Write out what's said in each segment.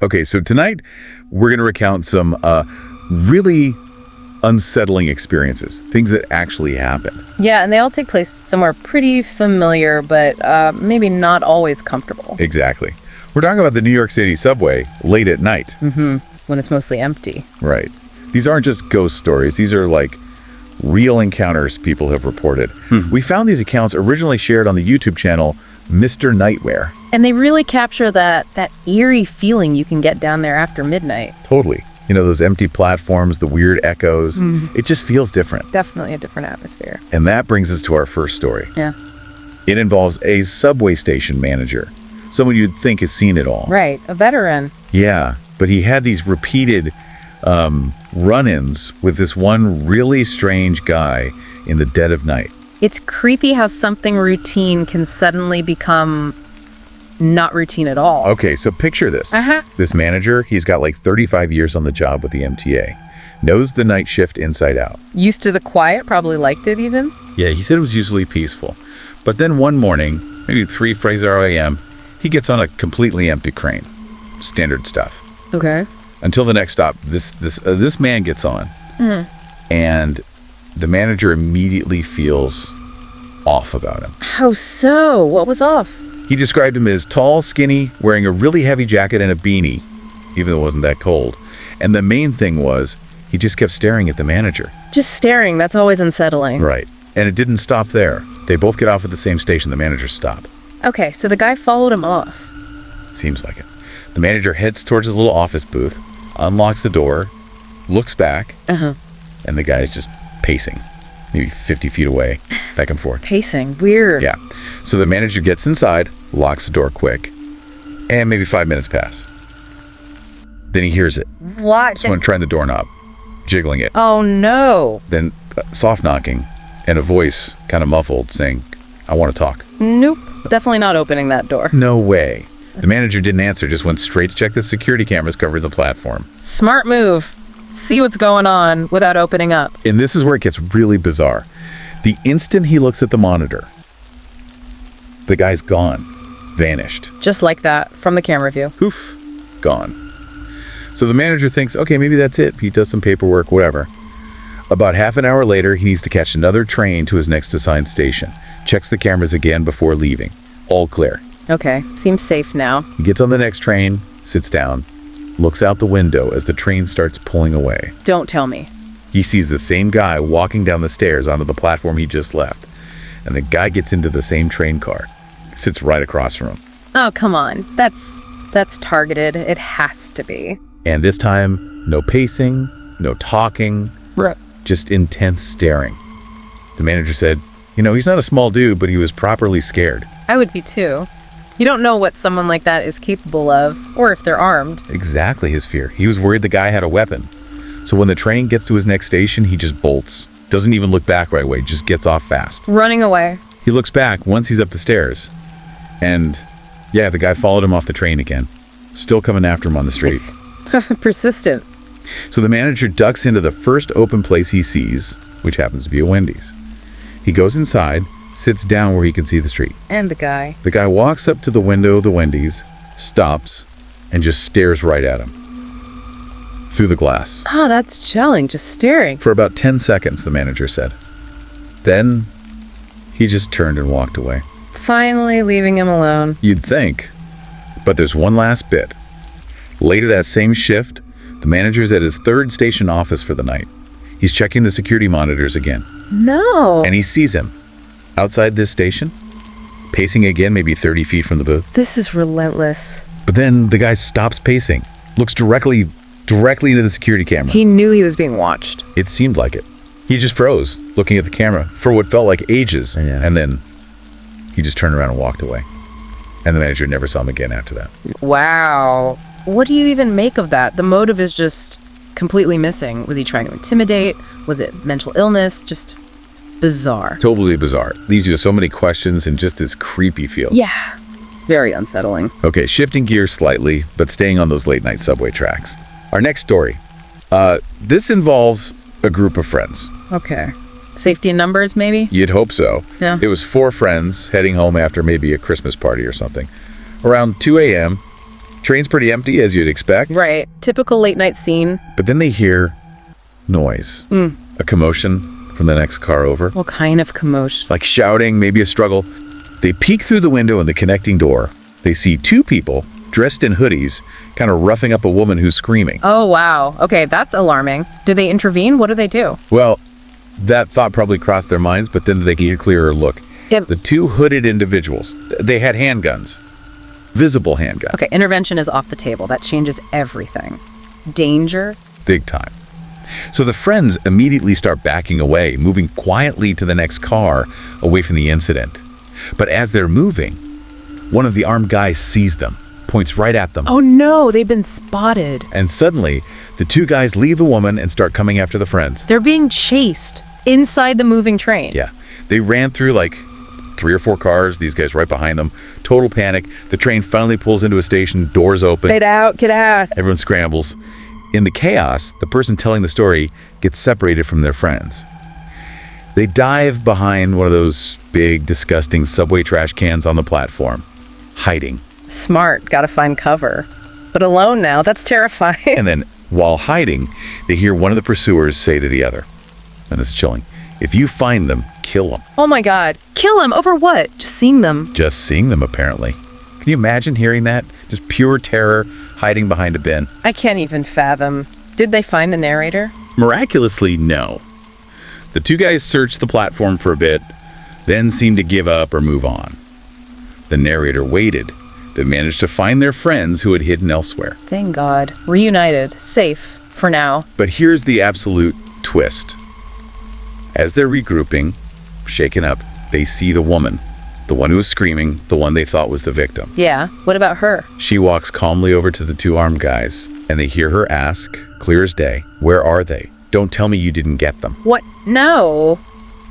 Okay, so tonight we're going to recount some really unsettling experiences, things that actually happen. Yeah, and they all take place somewhere pretty familiar, but maybe not always comfortable. Exactly. We're talking about the New York City subway late at night. When it's mostly empty. Right. These aren't just ghost stories. These are like real encounters people have reported. We found these accounts originally shared on the YouTube channel Mr. Nightmare. And they really capture that eerie feeling you can get down there after midnight. Totally. You know, those empty platforms, the weird echoes. It just feels different. Definitely a different atmosphere. And that brings us to our first story. Yeah. It involves a subway station manager, someone you'd think has seen it all. Right, a veteran. Yeah, but he had these repeated run-ins with this one really strange guy in the dead of night. It's creepy how something routine can suddenly become not routine at all. Okay, so picture this. This manager, he's got like 35 years on the job with the MTA. Knows the night shift inside out. Used to the quiet, probably liked it even. Yeah, he said it was usually peaceful. But then one morning, maybe 3:30 a.m., he gets on a completely empty train. Standard stuff. Okay. Until the next stop, this man gets on. And the manager immediately feels off about him. How so? What was off? He described him as tall, skinny, wearing a really heavy jacket and a beanie, even though it wasn't that cold. And the main thing was, he just kept staring at the manager. Just staring, that's always unsettling. Right. And it didn't stop there. They both get off at the same station. The manager stopped. Okay, so the guy followed him off. Seems like it. The manager heads towards his little office booth, unlocks the door, looks back, and the guy is just pacing, maybe 50 feet away, back and forth. Pacing, weird. Yeah. So the manager gets inside, locks the door quick, and maybe 5 minutes pass. Then he hears it. What? Someone trying the doorknob, jiggling it. Oh no. Then soft knocking, and a voice, kind of muffled, saying, "I want to talk." Nope. Definitely not opening that door. No way. The manager didn't answer, just went straight to check the security cameras covering the platform. Smart move. See what's going on without opening up. And this is where it gets really bizarre. The instant he looks at the monitor, the guy's gone. Vanished. Just like that, from the camera view. Poof. Gone. So the manager thinks, okay, maybe that's it. He does some paperwork, whatever. About half an hour later, he needs to catch another train to his next assigned station. Checks the cameras again before leaving. All clear. Okay, seems safe now. He gets on the next train, sits down, looks out the window as the train starts pulling away. Don't tell me. He sees the same guy walking down the stairs onto the platform he just left. And the guy gets into the same train car. Sits right across from him. Oh, come on. That's targeted. It has to be. And this time, no pacing, no talking, just intense staring. The manager said, he's not a small dude, but he was properly scared. I would be too. You don't know what someone like that is capable of, or if they're armed. Exactly his fear. He was worried the guy had a weapon. So when the train gets to his next station, he just bolts. Doesn't even look back right away, just gets off fast. Running away. He looks back once he's up the stairs. And yeah, the guy followed him off the train again. Still coming after him on the street. It's persistent. So the manager ducks into the first open place he sees, which happens to be a Wendy's. He goes inside, sits down where he can see the street. And the guy. The guy walks up to the window of the Wendy's, stops, and just stares right at him. Through the glass. Oh, that's chilling, just staring. For about 10 seconds, the manager said. Then, he just turned and walked away. Finally leaving him alone. You'd think. But there's one last bit. Later that same shift, the manager's at his third station office for the night. He's checking the security monitors again. No. And he sees him. Outside this station, pacing again, maybe 30 feet from the booth. This is relentless. But then the guy stops pacing, looks directly into the security camera. He knew he was being watched. It seemed like it. He just froze, looking at the camera for what felt like ages. Yeah. And then he just turned around and walked away. And the manager never saw him again after that. Wow. What do you even make of that? The motive is just completely missing. Was he trying to intimidate? Was it mental illness? Just bizarre. Totally bizarre. Leaves you with so many questions and just this creepy feel. Yeah. Very unsettling. Okay, shifting gears slightly, but staying on those late night subway tracks. Our next story. This involves a group of friends. Okay. Safety in numbers, maybe? You'd hope so. Yeah. It was 4 friends heading home after maybe a Christmas party or something. Around 2 a.m., Train's pretty empty, as you'd expect. Right. Typical late night scene. But then they hear noise. A commotion from the next car over. What kind of commotion? Like shouting, maybe a struggle. They peek through the window in the connecting door. They see two people dressed in hoodies, kind of roughing up a woman who's screaming. Oh, wow. Okay, that's alarming. Do they intervene? What do they do? Well, that thought probably crossed their minds, but then they get a clearer look. Yep. The two hooded individuals, they had handguns. Visible handguns. Okay, intervention is off the table. That changes everything. Danger? Big time. So the friends immediately start backing away, moving quietly to the next car, away from the incident. But as they're moving, one of the armed guys sees them, points right at them. Oh no, they've been spotted. And suddenly, the two guys leave the woman and start coming after the friends. They're being chased inside the moving train. Yeah. They ran through like 3 or 4 cars, these guys right behind them. Total panic. The train finally pulls into a station, doors open. Get out, get out. Everyone scrambles. In the chaos, the person telling the story gets separated from their friends. They dive behind one of those big, disgusting subway trash cans on the platform, hiding. Smart, gotta find cover. But alone now, that's terrifying. And then, while hiding, they hear one of the pursuers say to the other, and it's chilling, "If you find them, kill them." Oh my god. Kill him over what? Just seeing them. Just seeing them, apparently. Can you imagine hearing that? Just pure terror, hiding behind a bin. I can't even fathom. Did they find the narrator? Miraculously, no. The two guys searched the platform for a bit, then seemed to give up or move on. The narrator waited. They managed to find their friends who had hidden elsewhere. Thank God. Reunited. Safe. For now. But here's the absolute twist. As they're regrouping, shaken up, they see the woman. The one who was screaming, the one they thought was the victim. Yeah. What about her? She walks calmly over to the two armed guys, and they hear her ask, clear as day, "Where are they? Don't tell me you didn't get them." What? No.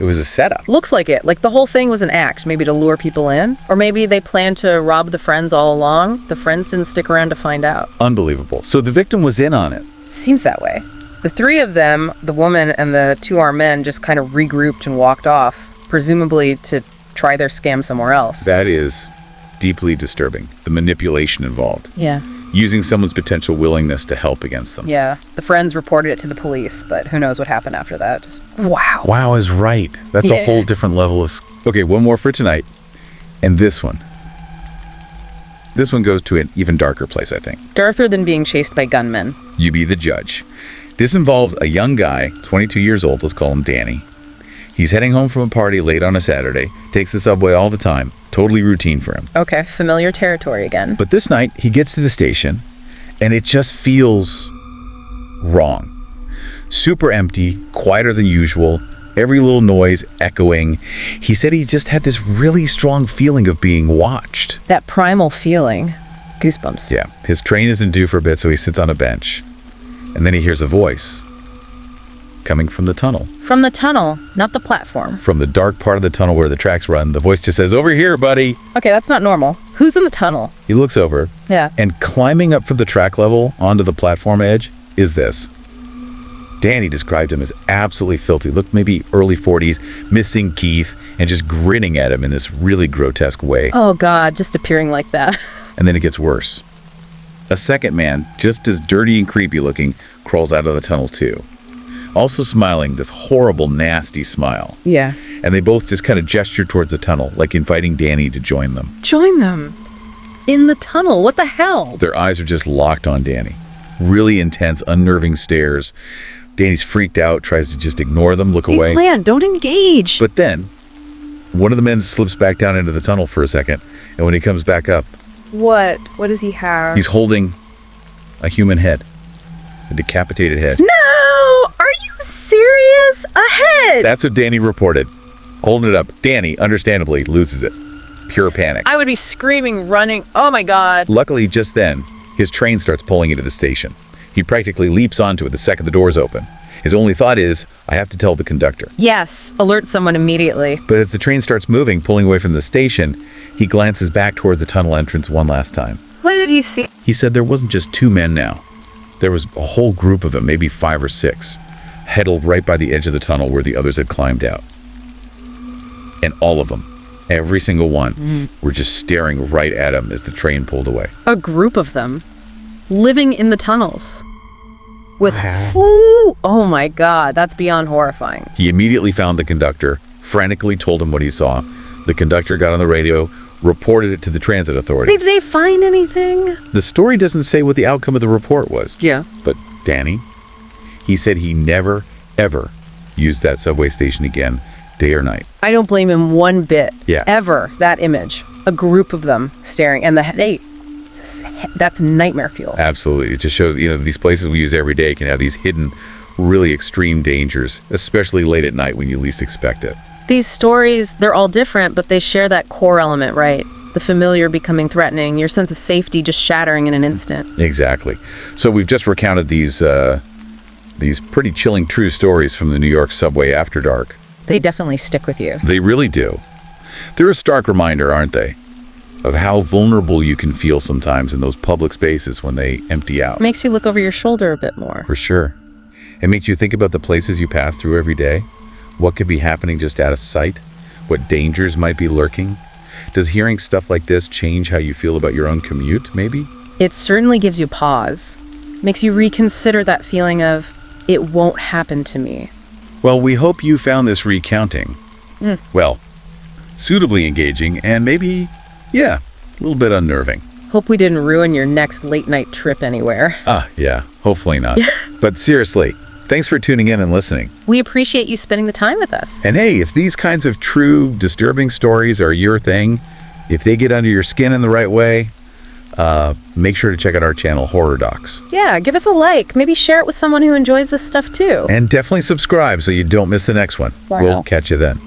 It was a setup. Looks like it. Like the whole thing was an act, maybe to lure people in. Or maybe they planned to rob the friends all along. The friends didn't stick around to find out. Unbelievable. So the victim was in on it. Seems that way. The three of them, the woman and the two armed men, just kind of regrouped and walked off, presumably to try their scam somewhere else. That is deeply disturbing. The manipulation involved. Yeah. Using someone's potential willingness to help against them. Yeah. The friends reported it to the police, but who knows what happened after that. Just, wow. Wow is right. That's a whole different level of... Okay, one more for tonight. And this one. This one goes to an even darker place, I think. Darker than being chased by gunmen. You be the judge. This involves a young guy, 22 years old, let's call him Danny. He's heading home from a party late on a Saturday, takes the subway all the time, totally routine for him. Okay, familiar territory again. But this night, he gets to the station, and it just feels wrong. Super empty, quieter than usual, every little noise echoing. He said he just had this really strong feeling of being watched. That primal feeling. Goosebumps. Yeah, his train isn't due for a bit, so he sits on a bench. And then he hears a voice coming from the tunnel. From the tunnel, not the platform. From the dark part of the tunnel where the tracks run, the voice just says, "Over here, buddy." Okay, that's not normal. Who's in the tunnel? He looks over, Yeah. and climbing up from the track level onto the platform edge is this. Danny described him as absolutely filthy. Looked maybe early 40s, missing teeth, and just grinning at him in this really grotesque way. Oh God, just appearing like that. And then it gets worse. A second man, just as dirty and creepy looking, crawls out of the tunnel too. Also smiling, this horrible, nasty smile. Yeah. And they both just kind of gesture towards the tunnel, like inviting Danny to join them. Join them. In the tunnel. What the hell? Their eyes are just locked on Danny. Really intense, unnerving stares. Danny's freaked out, tries to just ignore them, look away. Plan, don't engage. But then, one of the men slips back down into the tunnel for a second, and when he comes back up, What? What does he have? he's holding a human head. A decapitated head. No! Are you serious? A head! That's what Danny reported. Holding it up. Danny, understandably, loses it. Pure panic. I would be screaming, running. Oh my God. Luckily, just then, his train starts pulling into the station. He practically leaps onto it the second the doors open. His only thought is, I have to tell the conductor. Yes. Alert someone immediately. But as the train starts moving, pulling away from the station, he glances back towards the tunnel entrance one last time. What did he see? He said there wasn't just two men now. There was a whole group of them, maybe 5 or 6, huddled right by the edge of the tunnel where the others had climbed out. And all of them, Every single one were just staring right at him as the train pulled away. A group of them living in the tunnels. With who? Oh my God, that's beyond horrifying. He immediately found the conductor, frantically told him what he saw. The conductor got on the radio, reported it to the transit authorities. Did they find anything? The story doesn't say what the outcome of the report was. Yeah. But Danny, he said he never, ever used that subway station again, day or night. I don't blame him one bit. Yeah. Ever. That image. A group of them staring. And that's nightmare fuel. Absolutely. It just shows, these places we use every day can have these hidden, really extreme dangers, especially late at night when you least expect it. These stories, they're all different, but they share that core element, right? The familiar becoming threatening, your sense of safety just shattering in an instant. Exactly. So we've just recounted these pretty chilling true stories from the New York subway after dark. They definitely stick with you. They really do. They're a stark reminder, aren't they, of how vulnerable you can feel sometimes in those public spaces when they empty out. Makes you look over your shoulder a bit more. For sure. It makes you think about the places you pass through every day. What could be happening just out of sight? What dangers might be lurking? Does hearing stuff like this change how you feel about your own commute, maybe? It certainly gives you pause. Makes you reconsider that feeling of, it won't happen to me. Well, we hope you found this recounting, suitably engaging and maybe, a little bit unnerving. Hope we didn't ruin your next late night trip anywhere. Yeah, hopefully not. But seriously, thanks for tuning in and listening. We appreciate you spending the time with us. And hey, if these kinds of true, disturbing stories are your thing, if they get under your skin in the right way, make sure to check out our channel, Horror Docs. Yeah, give us a like. Maybe share it with someone who enjoys this stuff too. And definitely subscribe so you don't miss the next one. Bye We'll now. catch you then.